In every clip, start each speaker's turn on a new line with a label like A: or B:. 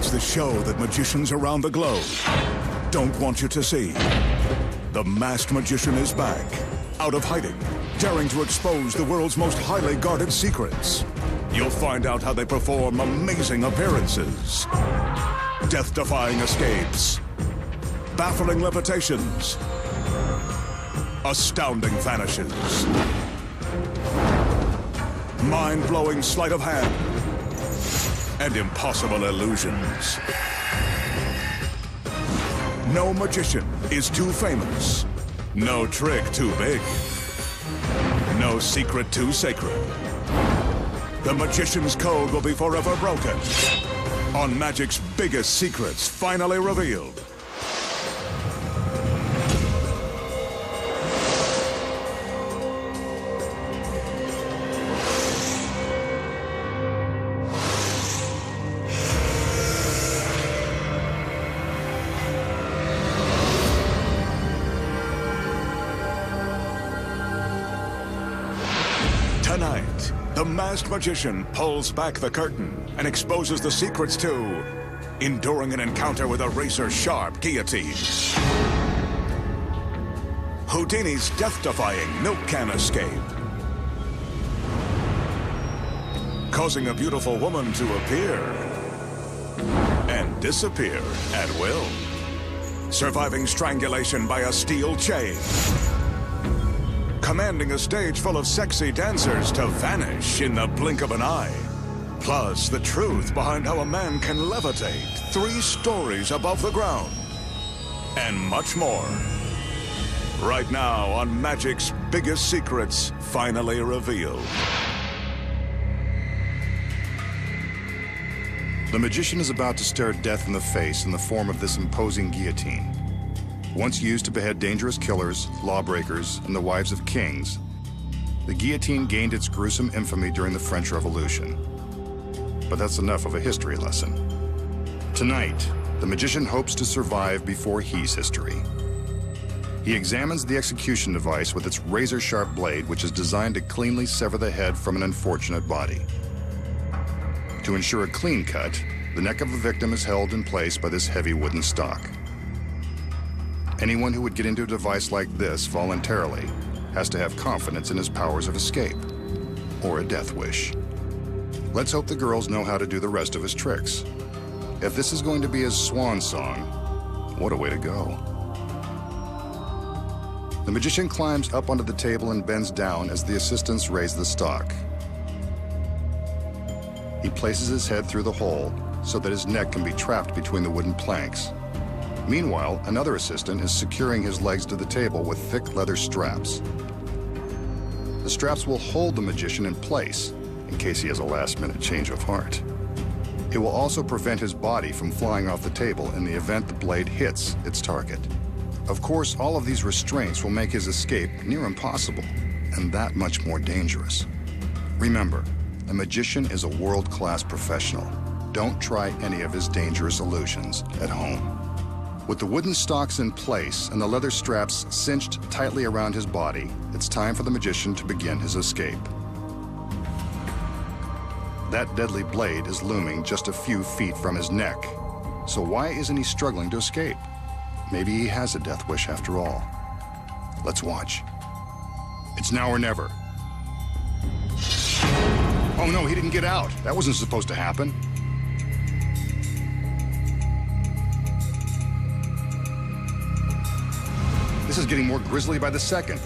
A: It's the show that magicians around the globe don't want you to see. The Masked Magician is back, out of hiding, daring to expose the world's most highly guarded secrets. You'll find out how they perform amazing appearances, death-defying escapes, baffling levitations, astounding vanishes, mind-blowing sleight of hand, and impossible illusions. No magician is too famous, no trick too big, no secret too sacred. The Magician's Code will be forever broken on magic's biggest secrets finally revealed. Tonight, the Masked Magician pulls back the curtain and exposes the secrets to enduring an encounter with a razor-sharp guillotine, Houdini's death-defying milk can escape, causing a beautiful woman to appear and disappear at will, surviving strangulation by a steel chain, commanding a stage full of sexy dancers to vanish in the blink of an eye. Plus, the truth behind how a man can levitate 3 stories above the ground. And much more. Right now on Magic's Biggest Secrets finally revealed.
B: The magician is about to stare death in the face in the form of this imposing guillotine. Once used to behead dangerous killers, lawbreakers, and the wives of kings, the guillotine gained its gruesome infamy during the French Revolution. But that's enough of a history lesson. Tonight, the magician hopes to survive before he's history. He examines the execution device with its razor-sharp blade, which is designed to cleanly sever the head from an unfortunate body. To ensure a clean cut, the neck of the victim is held in place by this heavy wooden stock. Anyone who would get into a device like this voluntarily has to have confidence in his powers of escape, or a death wish. Let's hope the girls know how to do the rest of his tricks. If this is going to be his swan song, what a way to go. The magician climbs up onto the table and bends down as the assistants raise the stock. He places his head through the hole so that his neck can be trapped between the wooden planks. Meanwhile, another assistant is securing his legs to the table with thick leather straps. The straps will hold the magician in place in case he has a last-minute change of heart. It will also prevent his body from flying off the table in the event the blade hits its target. Of course, all of these restraints will make his escape near impossible, and that much more dangerous. Remember, a magician is a world-class professional. Don't try any of his dangerous illusions at home. With the wooden stocks in place and the leather straps cinched tightly around his body, it's time for the magician to begin his escape. That deadly blade is looming just a few feet from his neck. So why isn't he struggling to escape? Maybe he has a death wish after all. Let's watch. It's now or never. Oh no, he didn't get out. That wasn't supposed to happen. This is getting more grisly by the second.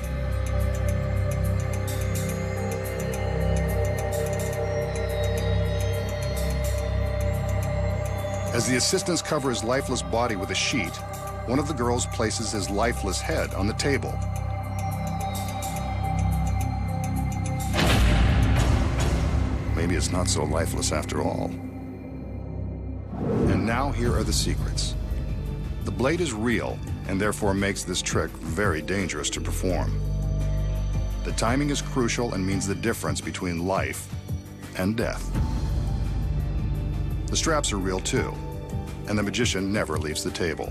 B: As the assistants cover his lifeless body with a sheet, one of the girls places his lifeless head on the table. Maybe it's not so lifeless after all. And now here are the secrets. The blade is real, and therefore makes this trick very dangerous to perform. The timing is crucial and means the difference between life and death. The straps are real too, and the magician never leaves the table.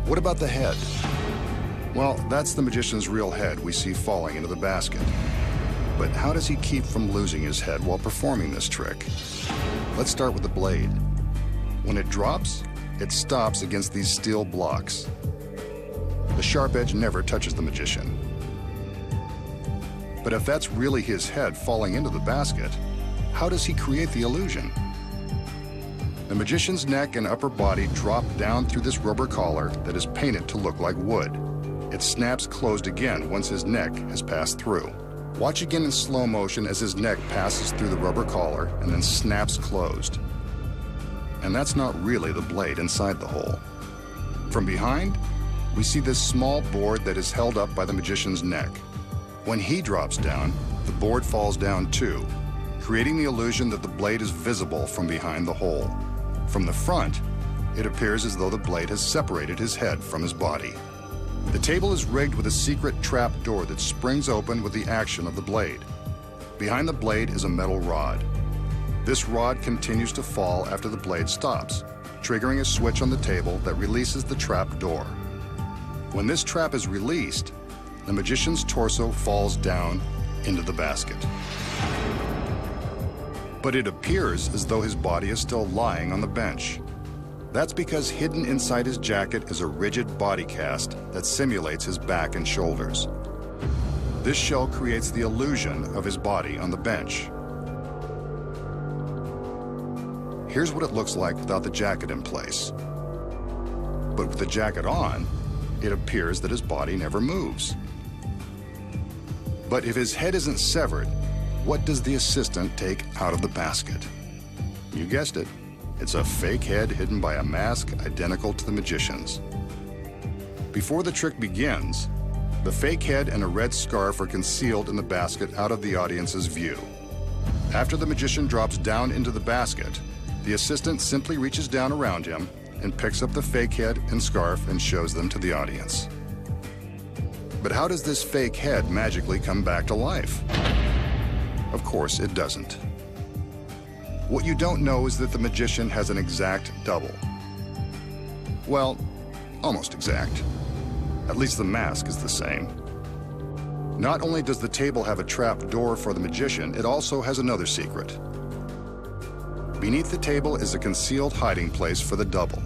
B: What about the head? Well, that's the magician's real head we see falling into the basket. But how does he keep from losing his head while performing this trick? Let's start with the blade. When it drops, it stops against these steel blocks. The sharp edge never touches the magician. But if that's really his head falling into the basket, how does he create the illusion? The magician's neck and upper body drop down through this rubber collar that is painted to look like wood. It snaps closed again once his neck has passed through. Watch again in slow motion as his neck passes through the rubber collar and then snaps closed. And that's not really the blade inside the hole. From behind, we see this small board that is held up by the magician's neck. When he drops down, the board falls down too, creating the illusion that the blade is visible from behind the hole. From the front, it appears as though the blade has separated his head from his body. The table is rigged with a secret trap door that springs open with the action of the blade. Behind the blade is a metal rod. This rod continues to fall after the blade stops, triggering a switch on the table that releases the trap door. When this trap is released, the magician's torso falls down into the basket. But it appears as though his body is still lying on the bench. That's because hidden inside his jacket is a rigid body cast that simulates his back and shoulders. This shell creates the illusion of his body on the bench. Here's what it looks like without the jacket in place. But with the jacket on, it appears that his body never moves. But if his head isn't severed, what does the assistant take out of the basket? You guessed it. It's a fake head hidden by a mask identical to the magician's. Before the trick begins, the fake head and a red scarf are concealed in the basket out of the audience's view. After the magician drops down into the basket, the assistant simply reaches down around him and picks up the fake head and scarf and shows them to the audience. But how does this fake head magically come back to life? Of course, it doesn't. What you don't know is that the magician has an exact double. Well, almost exact. At least the mask is the same. Not only does the table have a trap door for the magician, it also has another secret. Beneath the table is a concealed hiding place for the double.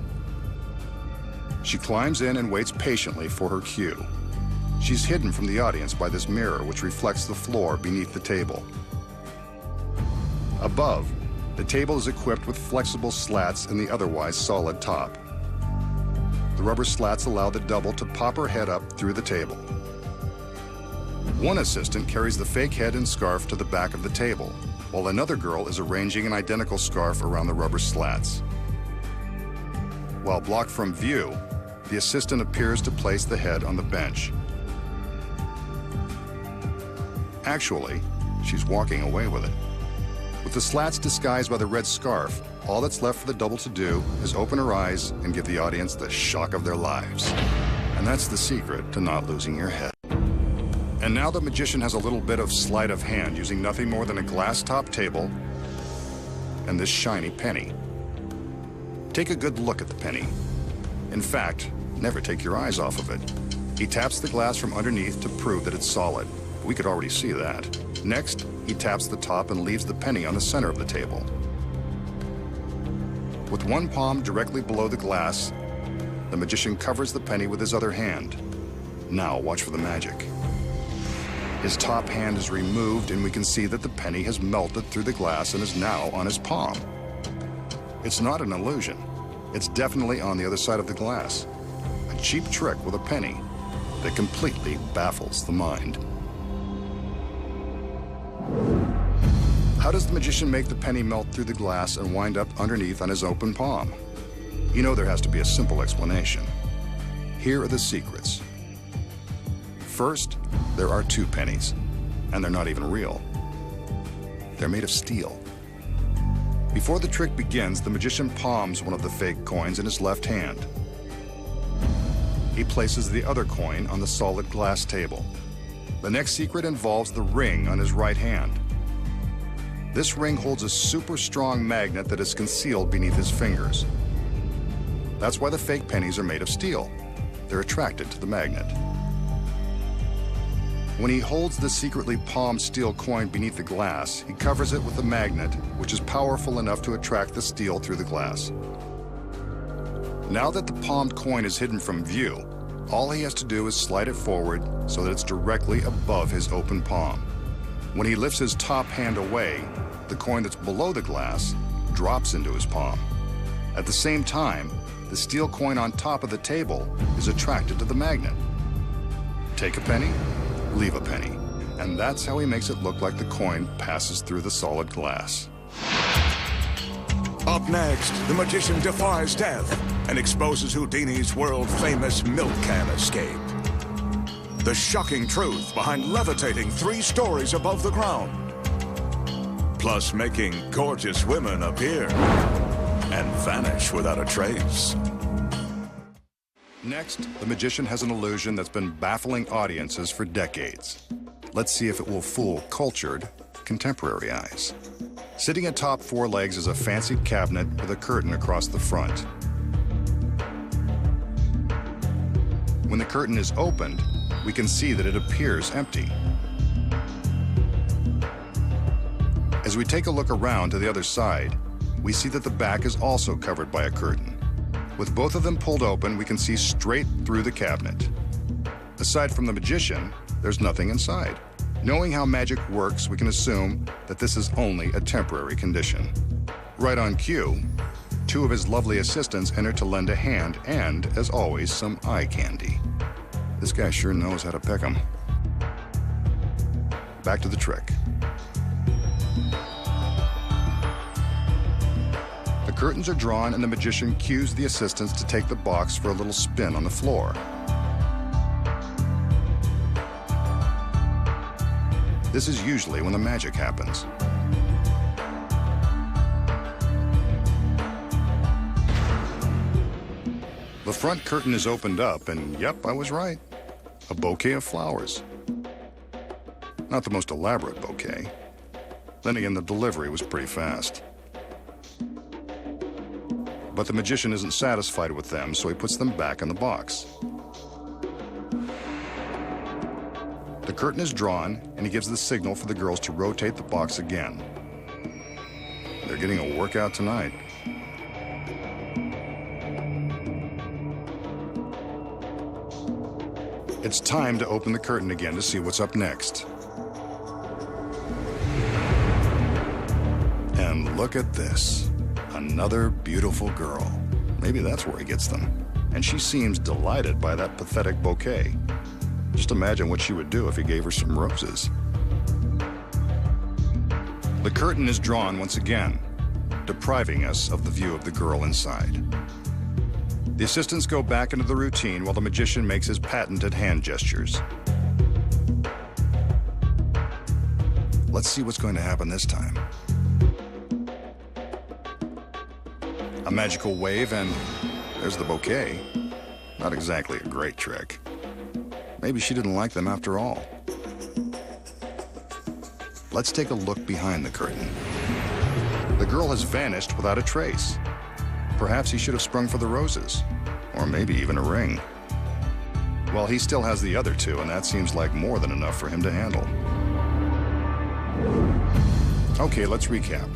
B: She climbs in and waits patiently for her cue. She's hidden from the audience by this mirror which reflects the floor beneath the table. Above, the table is equipped with flexible slats in the otherwise solid top. The rubber slats allow the double to pop her head up through the table. One assistant carries the fake head and scarf to the back of the table, while another girl is arranging an identical scarf around the rubber slats. While blocked from view, the assistant appears to place the head on the bench. Actually, she's walking away with it. With the slats disguised by the red scarf, all that's left for the double to do is open her eyes and give the audience the shock of their lives. And that's the secret to not losing your head. And now the magician has a little bit of sleight of hand using nothing more than a glass-top table and this shiny penny. Take a good look at the penny. In fact, never take your eyes off of it. He taps the glass from underneath to prove that it's solid. We could already see that. Next, he taps the top and leaves the penny on the center of the table. With one palm directly below the glass, the magician covers the penny with his other hand. Now watch for the magic. His top hand is removed and we can see that the penny has melted through the glass and is now on his palm. It's not an illusion. It's definitely on the other side of the glass. A cheap trick with a penny that completely baffles the mind. How does the magician make the penny melt through the glass and wind up underneath on his open palm? You know there has to be a simple explanation. Here are the secrets. First, there are two pennies, and they're not even real. They're made of steel. Before the trick begins, the magician palms one of the fake coins in his left hand. He places the other coin on the solid glass table. The next secret involves the ring on his right hand. This ring holds a super strong magnet that is concealed beneath his fingers. That's why the fake pennies are made of steel. They're attracted to the magnet. When he holds the secretly palmed steel coin beneath the glass, he covers it with a magnet, which is powerful enough to attract the steel through the glass. Now that the palmed coin is hidden from view, all he has to do is slide it forward so that it's directly above his open palm. When he lifts his top hand away, the coin that's below the glass drops into his palm. At the same time, the steel coin on top of the table is attracted to the magnet. Take a penny, leave a penny. And that's how he makes it look like the coin passes through the solid glass.
A: Up next, the magician defies death and exposes Houdini's world-famous milk can escape. The shocking truth behind levitating 3 stories above the ground. Plus making gorgeous women appear and vanish without a trace.
B: Next, the magician has an illusion that's been baffling audiences for decades. Let's see if it will fool cultured, contemporary eyes. Sitting atop 4 legs is a fancied cabinet with a curtain across the front. When the curtain is opened, we can see that it appears empty. As we take a look around to the other side, we see that the back is also covered by a curtain. With both of them pulled open, we can see straight through the cabinet. Aside from the magician, there's nothing inside. Knowing how magic works, we can assume that this is only a temporary condition. Right on cue, 2 of his lovely assistants enter to lend a hand and, as always, some eye candy. This guy sure knows how to pick 'em. Back to the trick. The curtains are drawn and the magician cues the assistants to take the box for a little spin on the floor. This is usually when the magic happens. The front curtain is opened up, and yep, I was right. A bouquet of flowers. Not the most elaborate bouquet. Then again, the delivery was pretty fast. But the magician isn't satisfied with them, so he puts them back in the box. The curtain is drawn, and he gives the signal for the girls to rotate the box again. They're getting a workout tonight. It's time to open the curtain again to see what's up next. And look at this. Another beautiful girl. Maybe that's where he gets them. And she seems delighted by that pathetic bouquet. Just imagine what she would do if he gave her some roses. The curtain is drawn once again, depriving us of the view of the girl inside. The assistants go back into the routine while the magician makes his patented hand gestures. Let's see what's going to happen this time. A magical wave and there's the bouquet. Not exactly a great trick. Maybe she didn't like them after all. Let's take a look behind the curtain. The girl has vanished without a trace. Perhaps he should have sprung for the roses, or maybe even a ring. Well, he still has the other 2, and that seems like more than enough for him to handle. Okay, let's recap.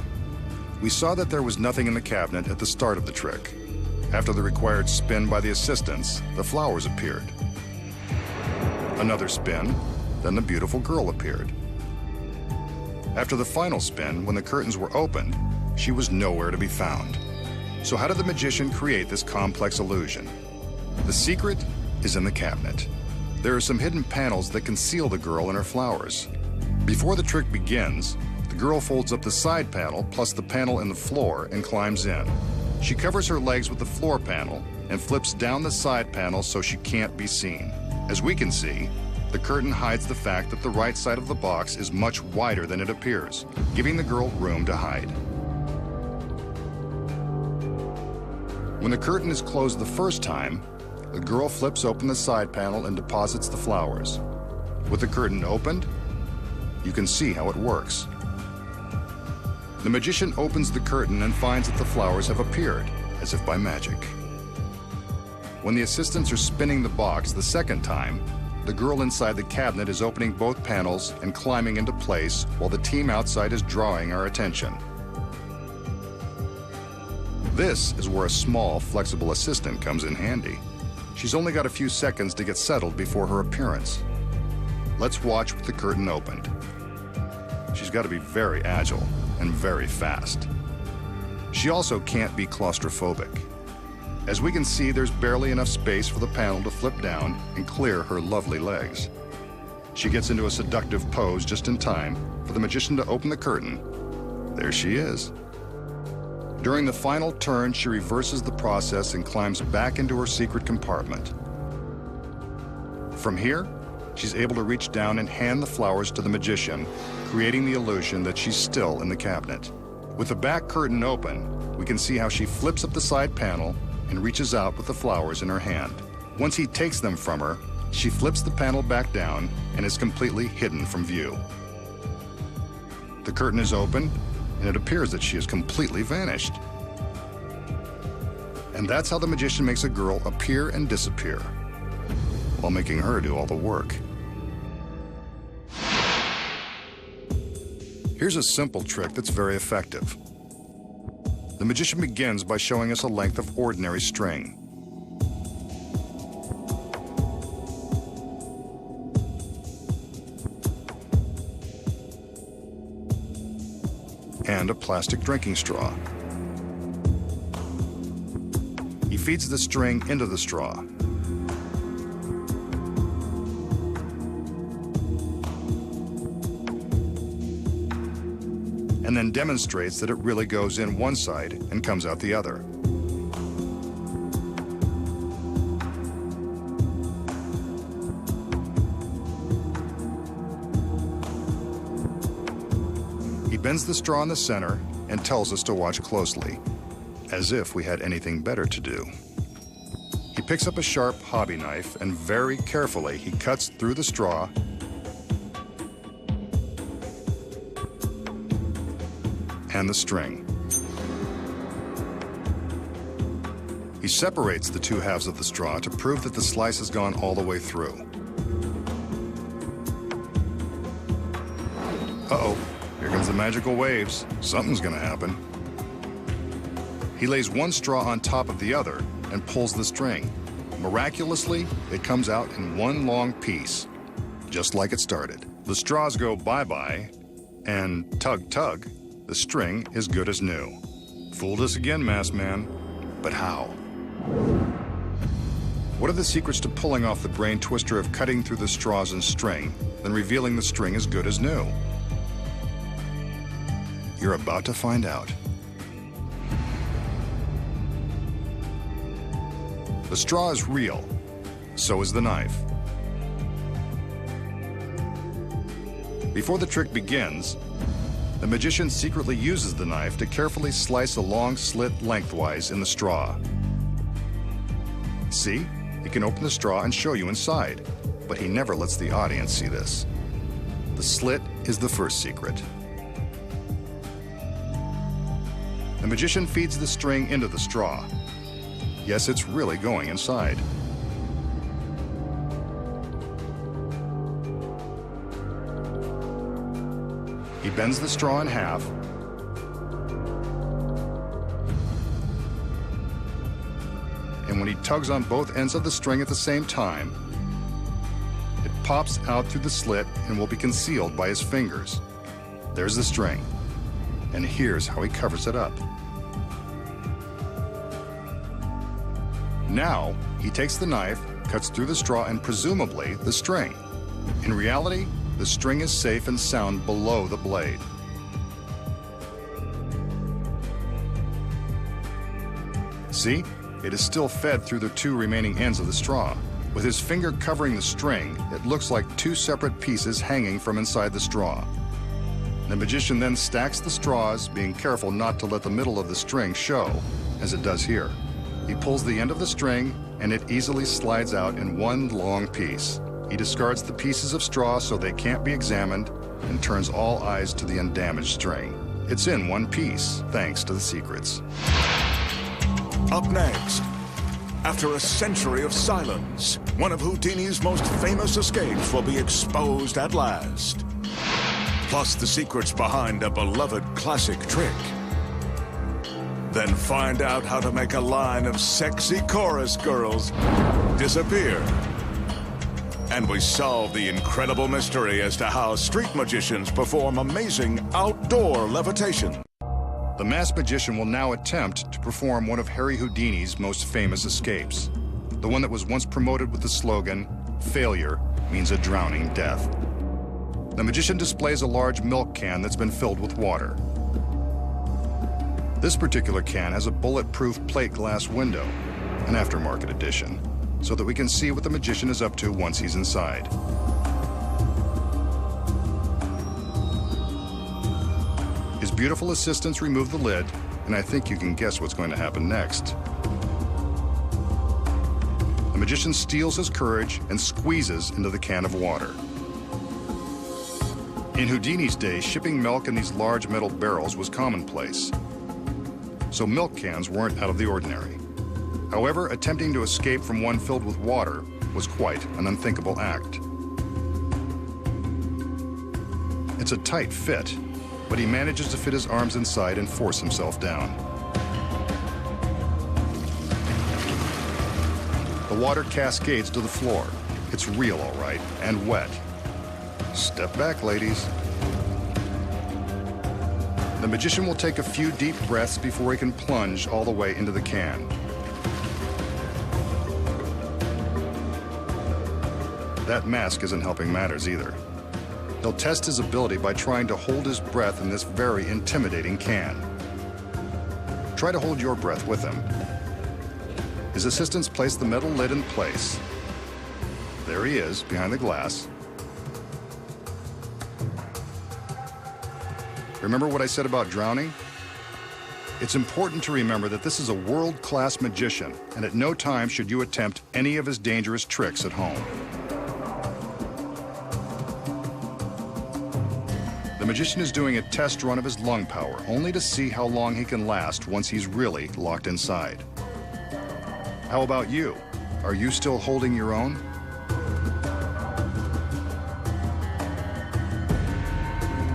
B: We saw that there was nothing in the cabinet at the start of the trick. After the required spin by the assistants, the flowers appeared. Another spin, then the beautiful girl appeared. After the final spin, when the curtains were opened, she was nowhere to be found. So how did the magician create this complex illusion? The secret is in the cabinet. There are some hidden panels that conceal the girl and her flowers. Before the trick begins, the girl folds up the side panel plus the panel in the floor and climbs in. She covers her legs with the floor panel and flips down the side panel so she can't be seen. As we can see, the curtain hides the fact that the right side of the box is much wider than it appears, giving the girl room to hide. When the curtain is closed the first time, the girl flips open the side panel and deposits the flowers. With the curtain opened, you can see how it works. The magician opens the curtain and finds that the flowers have appeared, as if by magic. When the assistants are spinning the box the second time, the girl inside the cabinet is opening both panels and climbing into place while the team outside is drawing our attention. This is where a small, flexible assistant comes in handy. She's only got a few seconds to get settled before her appearance. Let's watch with the curtain opened. She's got to be very agile and very fast. She also can't be claustrophobic. As we can see, there's barely enough space for the panel to flip down and clear her lovely legs. She gets into a seductive pose just in time for the magician to open the curtain. There she is. During the final turn, she reverses the process and climbs back into her secret compartment. From here, she's able to reach down and hand the flowers to the magician, creating the illusion that she's still in the cabinet. With the back curtain open, we can see how she flips up the side panel and reaches out with the flowers in her hand. Once he takes them from her, she flips the panel back down and is completely hidden from view. The curtain is open, and it appears that she has completely vanished. And that's how the magician makes a girl appear and disappear, while making her do all the work. Here's a simple trick that's very effective. The magician begins by showing us a length of ordinary string. And a plastic drinking straw. He feeds the string into the straw. And then demonstrates that it really goes in one side and comes out the other. He bends the straw in the center and tells us to watch closely, as if we had anything better to do. He picks up a sharp hobby knife and very carefully he cuts through the straw and the string. He separates the two halves of the straw to prove that the slice has gone all the way through. Uh-oh, here comes the magical waves. Something's gonna happen. He lays one straw on top of the other and pulls the string. Miraculously, it comes out in one long piece, just like it started. The straws go bye-bye, and tug-tug, the string is good as new. Fooled us again, Masked Man, but how? What are the secrets to pulling off the brain twister of cutting through the straws and string, then revealing the string is good as new? You're about to find out. The straw is real, so is the knife. Before the trick begins, the magician secretly uses the knife to carefully slice a long slit lengthwise in the straw. See? He can open the straw and show you inside, but he never lets the audience see this. The slit is the first secret. The magician feeds the string into the straw. Yes, it's really going inside. He bends the straw in half and when he tugs on both ends of the string at the same time, it pops out through the slit and will be concealed by his fingers. There's the string, and here's how he covers it up. Now, he takes the knife, cuts through the straw and presumably the string. In reality, the string is safe and sound below the blade. See? It is still fed through the two remaining ends of the straw. With his finger covering the string, it looks like two separate pieces hanging from inside the straw. The magician then stacks the straws, being careful not to let the middle of the string show, as it does here. He pulls the end of the string, and it easily slides out in one long piece. He discards the pieces of straw so they can't be examined, and turns all eyes to the undamaged string. It's in one piece, thanks to the secrets.
A: Up next, after a century of silence, one of Houdini's most famous escapes will be exposed at last. Plus the secrets behind a beloved classic trick. Then find out how to make a line of sexy chorus girls disappear. And we solve the incredible mystery as to how street magicians perform amazing outdoor levitation.
B: The masked magician will now attempt to perform one of Harry Houdini's most famous escapes. The one that was once promoted with the slogan, "Failure means a drowning death." The magician displays a large milk can that's been filled with water. This particular can has a bulletproof plate glass window, an aftermarket edition, so that we can see what the magician is up to once he's inside. His beautiful assistants remove the lid, and I think you can guess what's going to happen next. The magician steals his courage and squeezes into the can of water. In Houdini's day, shipping milk in these large metal barrels was commonplace, so milk cans weren't out of the ordinary. However, attempting to escape from one filled with water was quite an unthinkable act. It's a tight fit, but he manages to fit his arms inside and force himself down. The water cascades to the floor. It's real, all right, and wet. Step back, ladies. The magician will take a few deep breaths before he can plunge all the way into the can. That mask isn't helping matters either. He'll test his ability by trying to hold his breath in this very intimidating can. Try to hold your breath with him. His assistants place the metal lid in place. There he is, behind the glass. Remember what I said about drowning? It's important to remember that this is a world-class magician, and at no time should you attempt any of his dangerous tricks at home. The magician is doing a test run of his lung power, only to see how long he can last once he's really locked inside. How about you? Are you still holding your own?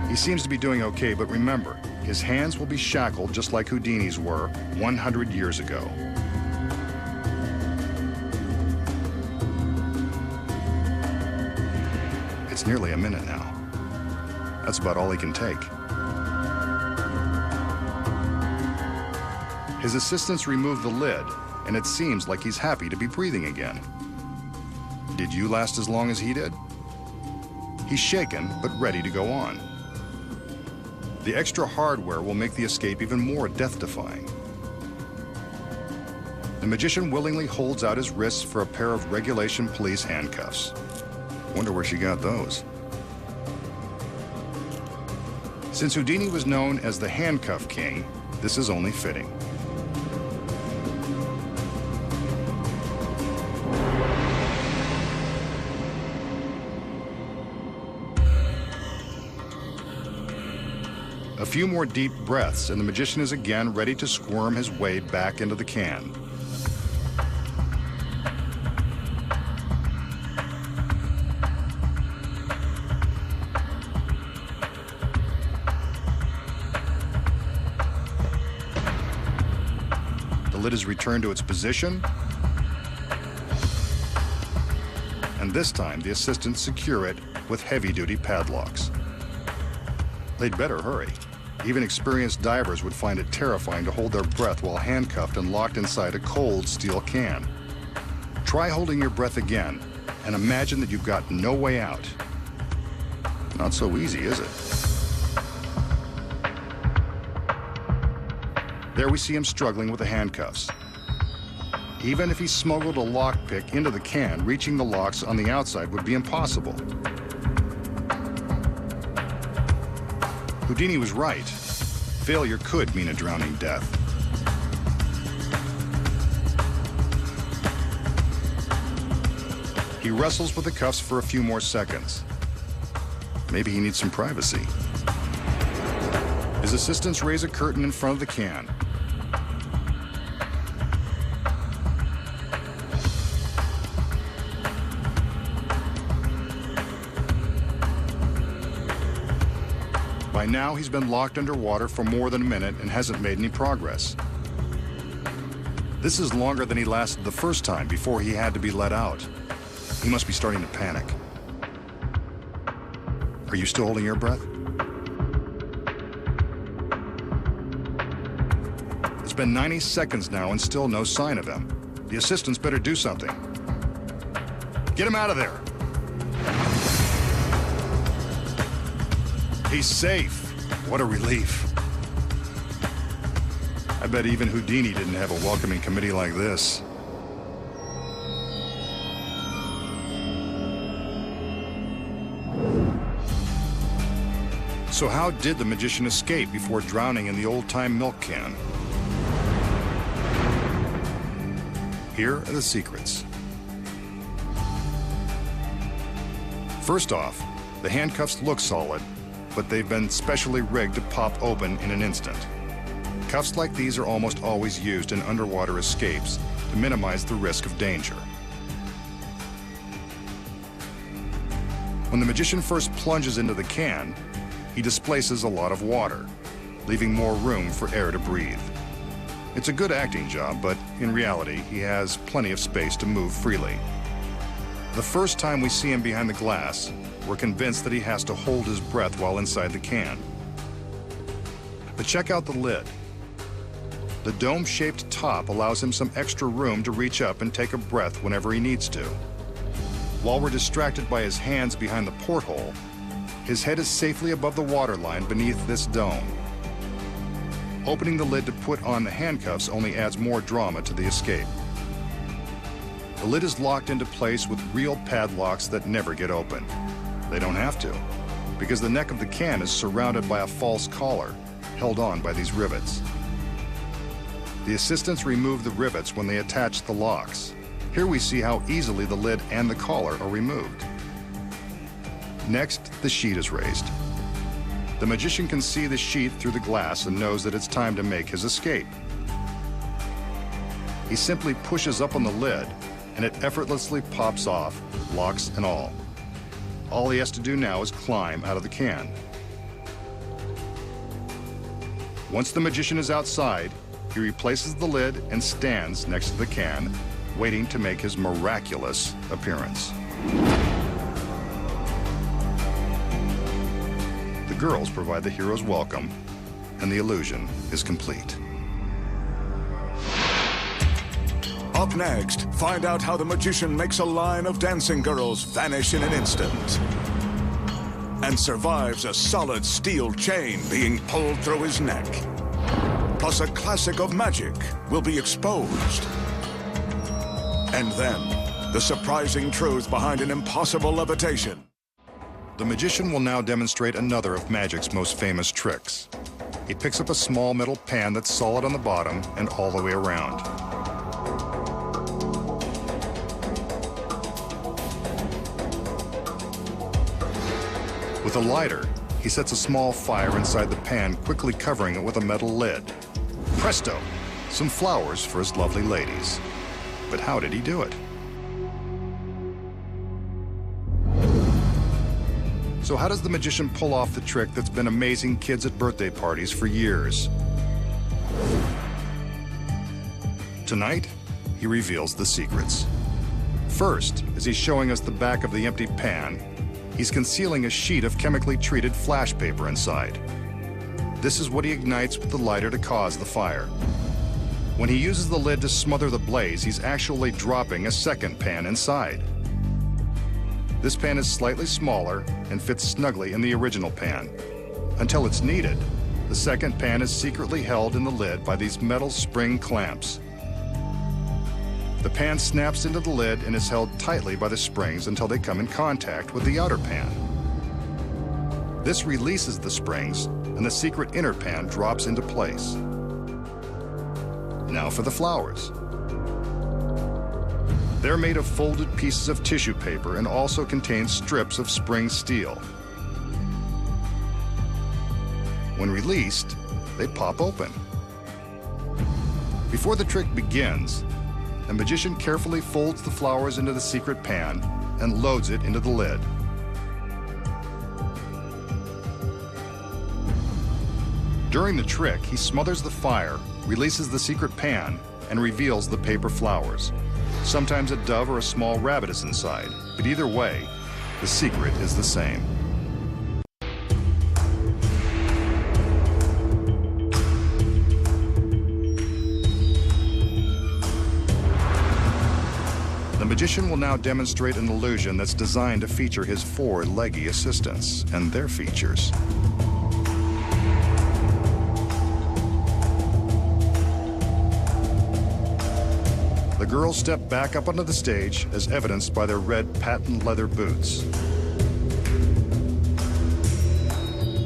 B: He seems to be doing okay, but remember, his hands will be shackled just like Houdini's were 100 years ago. It's nearly a minute now. That's about all he can take. His assistants remove the lid, and it seems like he's happy to be breathing again. Did you last as long as he did? He's shaken, but ready to go on. The extra hardware will make the escape even more death-defying. The magician willingly holds out his wrists for a pair of regulation police handcuffs. Wonder where she got those. Since Houdini was known as the Handcuff King, this is only fitting. A few more deep breaths, and the magician is again ready to squirm his way back into the can. The lid is returned to its position, and this time the assistants secure it with heavy-duty padlocks. They'd better hurry. Even experienced divers would find it terrifying to hold their breath while handcuffed and locked inside a cold steel can. Try holding your breath again and imagine that you've got no way out. Not so easy, is it? There we see him struggling with the handcuffs. Even if he smuggled a lockpick into the can, reaching the locks on the outside would be impossible. Houdini was right. Failure could mean a drowning death. He wrestles with the cuffs for a few more seconds. Maybe he needs some privacy. His assistants raise a curtain in front of the can. By now, he's been locked underwater for more than a minute and hasn't made any progress. This is longer than he lasted the first time before he had to be let out. He must be starting to panic. Are you still holding your breath? It's been 90 seconds now and still no sign of him. The assistants better do something. Get him out of there. He's safe. What a relief. I bet even Houdini didn't have a welcoming committee like this. So how did the magician escape before drowning in the old-time milk can? Here are the secrets. First off, the handcuffs look solid, but they've been specially rigged to pop open in an instant. Cuffs like these are almost always used in underwater escapes to minimize the risk of danger. When the magician first plunges into the can, he displaces a lot of water, leaving more room for air to breathe. It's a good acting job, but in reality, he has plenty of space to move freely. The first time we see him behind the glass, we're convinced that he has to hold his breath while inside the can. But check out the lid. The dome-shaped top allows him some extra room to reach up and take a breath whenever he needs to. While we're distracted by his hands behind the porthole, his head is safely above the waterline beneath this dome. Opening the lid to put on the handcuffs only adds more drama to the escape. The lid is locked into place with real padlocks that never get open. They don't have to, because the neck of the can is surrounded by a false collar, held on by these rivets. The assistants remove the rivets when they attach the locks. Here we see how easily the lid and the collar are removed. Next, the sheet is raised. The magician can see the sheet through the glass and knows that it's time to make his escape. He simply pushes up on the lid, and it effortlessly pops off, locks and all. All he has to do now is climb out of the can. Once the magician is outside, he replaces the lid and stands next to the can, waiting to make his miraculous appearance. The girls provide the hero's welcome, and the illusion is complete.
A: Up next, find out how the magician makes a line of dancing girls vanish in an instant and survives a solid steel chain being pulled through his neck. Plus, a classic of magic will be exposed. And then, the surprising truth behind an impossible levitation.
B: The magician will now demonstrate another of magic's most famous tricks. He picks up a small metal pan that's solid on the bottom and all the way around. With a lighter, he sets a small fire inside the pan, quickly covering it with a metal lid. Presto! Some flowers for his lovely ladies. But how did he do it? So how does the magician pull off the trick that's been amazing kids at birthday parties for years? Tonight, he reveals the secrets. First, as he's showing us the back of the empty pan, he's concealing a sheet of chemically treated flash paper inside. This is what he ignites with the lighter to cause the fire. When he uses the lid to smother the blaze, he's actually dropping a second pan inside. This pan is slightly smaller and fits snugly in the original pan. Until it's needed, the second pan is secretly held in the lid by these metal spring clamps. The pan snaps into the lid and is held tightly by the springs until they come in contact with the outer pan. This releases the springs, and the secret inner pan drops into place. Now for the flowers. They're made of folded pieces of tissue paper and also contain strips of spring steel. When released, they pop open. Before the trick begins, the magician carefully folds the flowers into the secret pan and loads it into the lid. During the trick, he smothers the fire, releases the secret pan, and reveals the paper flowers. Sometimes a dove or a small rabbit is inside, but either way, the secret is the same. The magician will now demonstrate an illusion that's designed to feature his 4 leggy assistants and their features. The girls step back up onto the stage as evidenced by their red patent leather boots.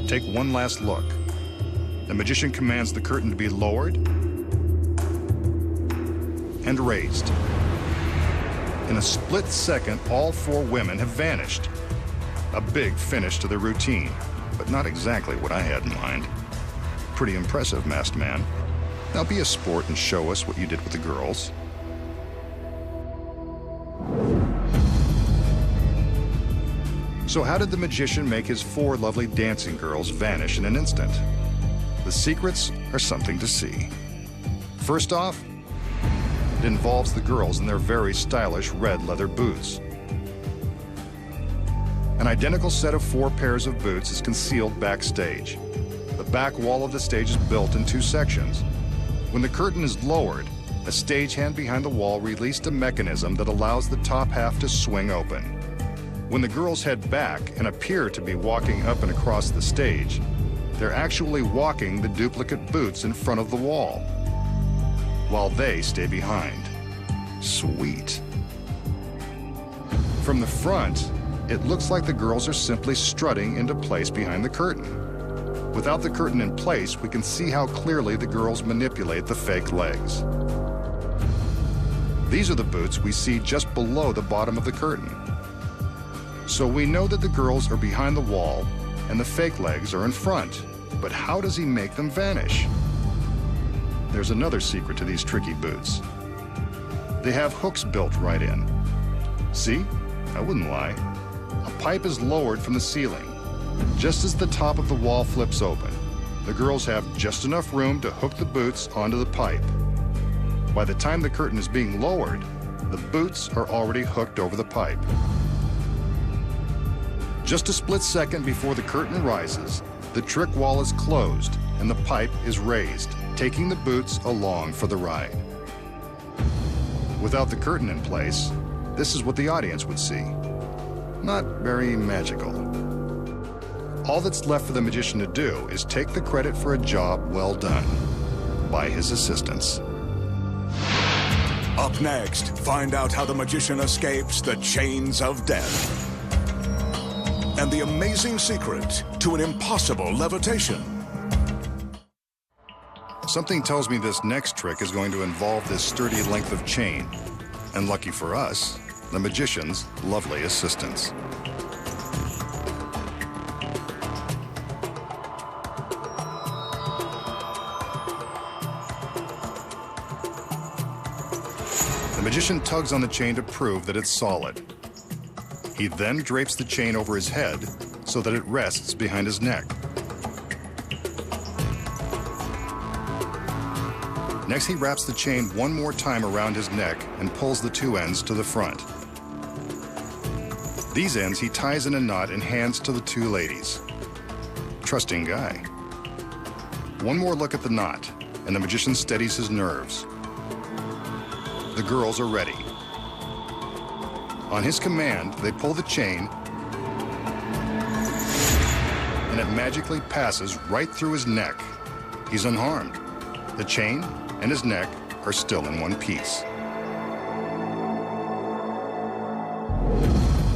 B: Take one last look. The magician commands the curtain to be lowered and raised. In a split second, all 4 women have vanished. A big finish to the routine, but not exactly what I had in mind. Pretty impressive, masked man. Now be a sport and show us what you did with the girls. So how did the magician make his 4 lovely dancing girls vanish in an instant? The secrets are something to see. First off, it involves the girls in their very stylish red leather boots. An identical set of 4 pairs of boots is concealed backstage. The back wall of the stage is built in 2 sections. When the curtain is lowered, a stagehand behind the wall released a mechanism that allows the top half to swing open. When the girls head back and appear to be walking up and across the stage, they're actually walking the duplicate boots in front of the wall, while they stay behind. Sweet. From the front, it looks like the girls are simply strutting into place behind the curtain. Without the curtain in place, we can see how clearly the girls manipulate the fake legs. These are the boots we see just below the bottom of the curtain. So we know that the girls are behind the wall and the fake legs are in front. But how does he make them vanish? There's another secret to these tricky boots. They have hooks built right in. See? I wouldn't lie. A pipe is lowered from the ceiling. Just as the top of the wall flips open, the girls have just enough room to hook the boots onto the pipe. By the time the curtain is being lowered, the boots are already hooked over the pipe. Just a split second before the curtain rises, the trick wall is closed and the pipe is raised, taking the boots along for the ride. Without the curtain in place, this is what the audience would see. Not very magical. All that's left for the magician to do is take the credit for a job well done by his assistants.
A: Up next, find out how the magician escapes the chains of death and the amazing secret to an impossible levitation.
B: Something tells me this next trick is going to involve this sturdy length of chain. And lucky for us, the magician's lovely assistants. The magician tugs on the chain to prove that it's solid. He then drapes the chain over his head so that it rests behind his neck. Next, he wraps the chain one more time around his neck and pulls the 2 ends to the front. These ends he ties in a knot and hands to the 2 ladies. Trusting guy. One more look at the knot, and the magician steadies his nerves. The girls are ready. On his command, they pull the chain, and it magically passes right through his neck. He's unharmed. The chain and his neck are still in one piece.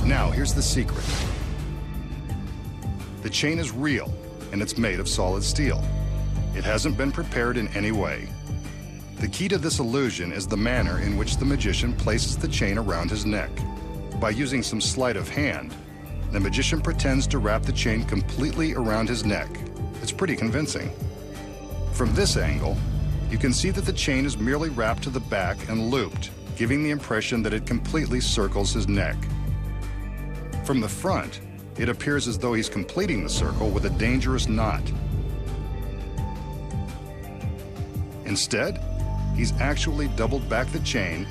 B: Now, here's the secret. The chain is real, and it's made of solid steel. It hasn't been prepared in any way. The key to this illusion is the manner in which the magician places the chain around his neck. By using some sleight of hand, the magician pretends to wrap the chain completely around his neck. It's pretty convincing. From this angle, you can see that the chain is merely wrapped to the back and looped, giving the impression that it completely circles his neck. From the front, it appears as though he's completing the circle with a dangerous knot. Instead, he's actually doubled back the chain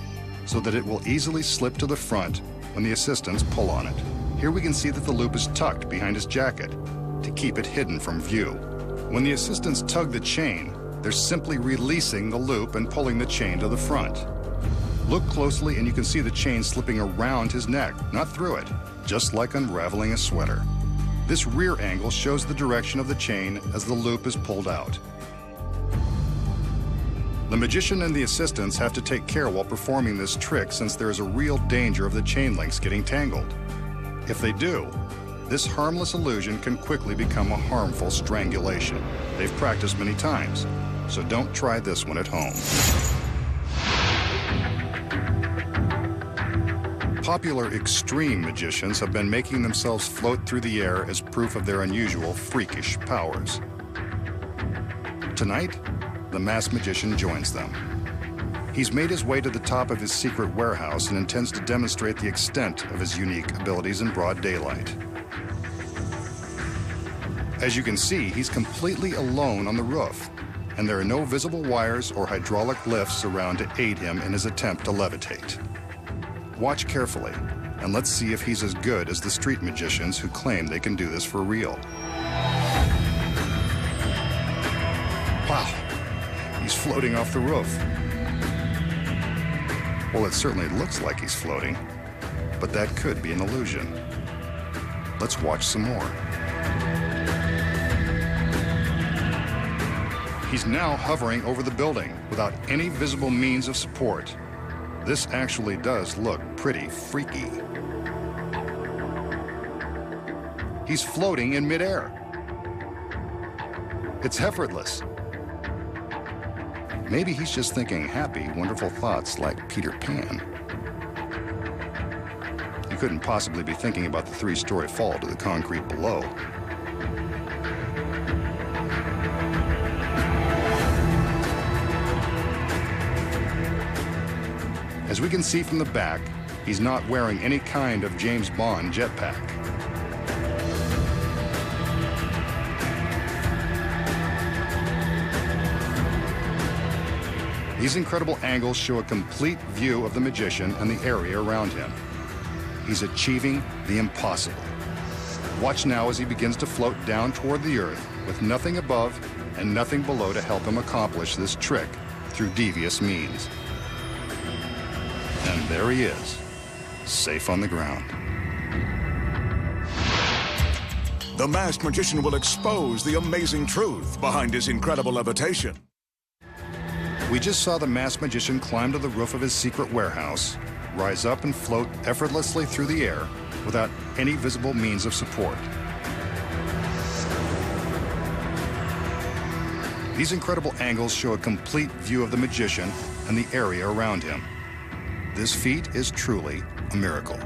B: so that it will easily slip to the front when the assistants pull on it. Here we can see that the loop is tucked behind his jacket to keep it hidden from view. When the assistants tug the chain, they're simply releasing the loop and pulling the chain to the front. Look closely and you can see the chain slipping around his neck, not through it, just like unraveling a sweater. This rear angle shows the direction of the chain as the loop is pulled out. The magician and the assistants have to take care while performing this trick since there is a real danger of the chain links getting tangled. If they do, this harmless illusion can quickly become a harmful strangulation. They've practiced many times, so don't try this one at home. Popular extreme magicians have been making themselves float through the air as proof of their unusual freakish powers. Tonight, the masked magician joins them. He's made his way to the top of his secret warehouse and intends to demonstrate the extent of his unique abilities in broad daylight. As you can see, he's completely alone on the roof, and there are no visible wires or hydraulic lifts around to aid him in his attempt to levitate. Watch carefully, and let's see if he's as good as the street magicians who claim they can do this for real. Wow, he's floating off the roof. Well, it certainly looks like he's floating, but that could be an illusion. Let's watch some more. He's now hovering over the building without any visible means of support. This actually does look pretty freaky. He's floating in midair. It's effortless. Maybe he's just thinking happy, wonderful thoughts like Peter Pan. He couldn't possibly be thinking about the three-story fall to the concrete below. As we can see from the back, he's not wearing any kind of James Bond jetpack. These incredible angles show a complete view of the magician and the area around him. He's achieving the impossible. Watch now as he begins to float down toward the earth with nothing above and nothing below to help him accomplish this trick through devious means. And there he is, safe on the ground.
A: The masked magician will expose the amazing truth behind his incredible levitation.
B: We just saw the masked magician climb to the roof of his secret warehouse, rise up and float effortlessly through the air without any visible means of support. These incredible angles show a complete view of the magician and the area around him. This feat is truly a miracle.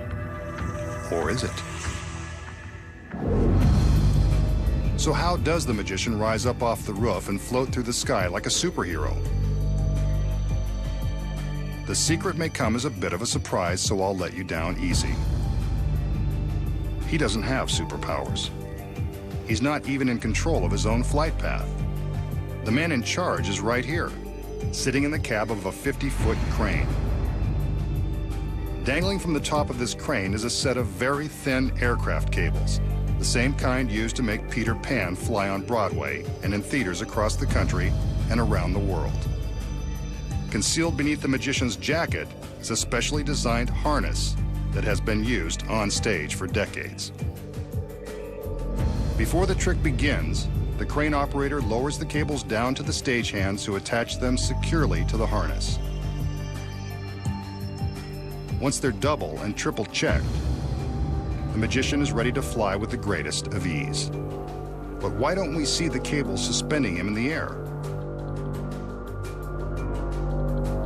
B: Or is it? So how does the magician rise up off the roof and float through the sky like a superhero? The secret may come as a bit of a surprise, so I'll let you down easy. He doesn't have superpowers. He's not even in control of his own flight path. The man in charge is right here, sitting in the cab of a 50-foot crane. Dangling from the top of this crane is a set of very thin aircraft cables, the same kind used to make Peter Pan fly on Broadway and in theaters across the country and around the world. Concealed beneath the magician's jacket is a specially designed harness that has been used on stage for decades. Before the trick begins, the crane operator lowers the cables down to the stagehands who attach them securely to the harness. Once they're double and triple checked, the magician is ready to fly with the greatest of ease. But why don't we see the cables suspending him in the air?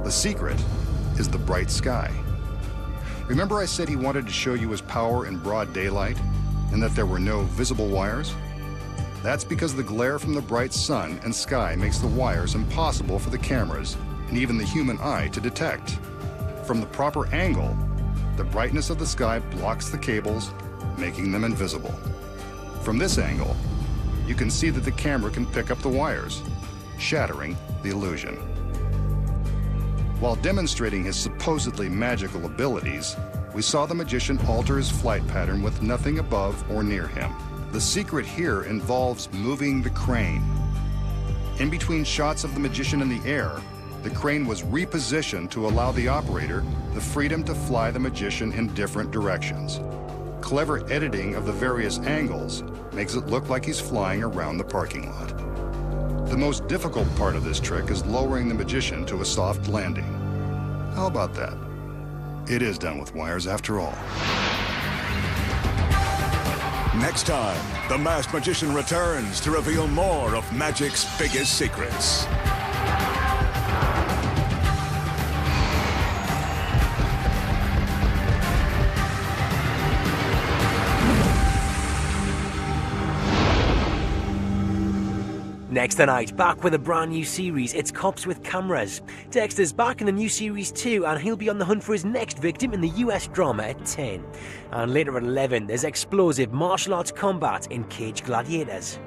B: The secret is the bright sky. Remember I said he wanted to show you his power in broad daylight and that there were no visible wires? That's because the glare from the bright sun and sky makes the wires impossible for the cameras and even the human eye to detect. From the proper angle, the brightness of the sky blocks the cables, making them invisible. From this angle, you can see that the camera can pick up the wires, shattering the illusion. While demonstrating his supposedly magical abilities, we saw the magician alter his flight pattern with nothing above or near him. The secret here involves moving the crane. In between shots of the magician in the air, the crane was repositioned to allow the operator the freedom to fly the magician in different directions. Clever editing of the various angles makes it look like he's flying around the parking lot. The most difficult part of this trick is lowering the magician to a soft landing. How about that? It is done with wires after all.
A: Next time, the Masked Magician returns to reveal more of magic's biggest secrets.
C: Next tonight, back with a brand new series, it's Cops with Cameras. Dexter's back in the new series too, and he'll be on the hunt for his next victim in the US drama at 10. And later at 11, there's explosive martial arts combat in Cage Gladiators.